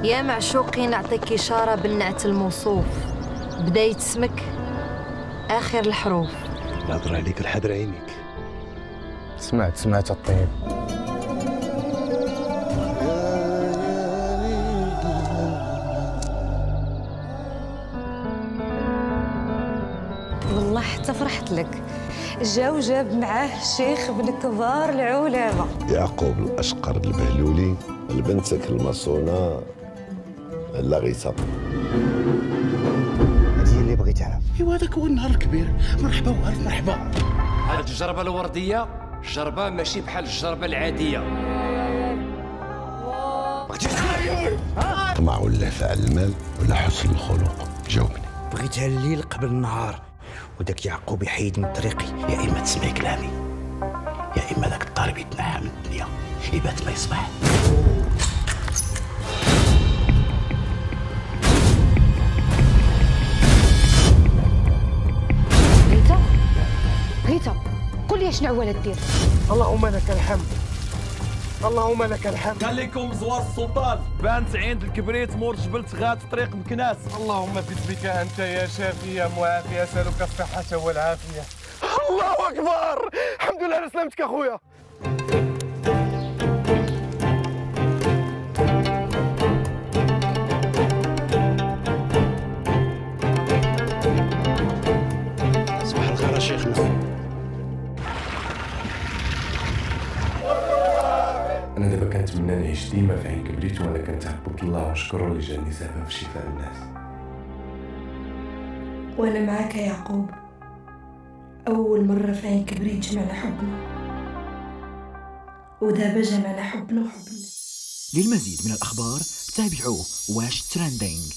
يا معشوقي نعطيك إشارة بالنعت الموصوف، بداية اسمك آخر الحروف. نهضر عليك الحضر عينيك. سمعت الطيب. والله حتى فرحت لك. جاب معاه الشيخ بن كبار العلماء يعقوب الأشقر البهلولي، البنتك المصونة اللغيصة. هذه اللي بغيت انا. ايوا هذاك هو النهار الكبير. مرحبا والف مرحبا. هذه الجربة الوردية جربة ماشي بحال الجربة العادية. طمع ولا فعل المال ولا حسن الخلق؟ جاوبني. بغيتها الليل قبل النهار، وداك يعقوب يحيد من طريقي. يا اما تسمعي كلامي يا اما ذاك الطالب يتنحى من الدنيا يبات ما يصبح. بغيتها قول لي شنو ولا دير. اللهم لك الحمد، اللهم لك الحمد. قال لكم زوار السلطان بانت عند الكبريت مور جبل تغاد في طريق مكناس. اللهم باسمك انت يا شافي يا معافي، اسالك الصحه والعافيه. الله اكبر، الحمد لله على سلامتك اخويا. صباح الخير يا شيخنا. أنا دابا كنتمنى نعيش ديما في عين كبريت، وأنا كنتعبد الله ونشكرو اللي جاني سبب في شفاء الناس. وأنا معك يا يعقوب، أول مرة في عين كبريت جمعنا حبنا، ودابا جمعنا حبنا وحبنا. للمزيد من الأخبار تابعوا واش ترندينج.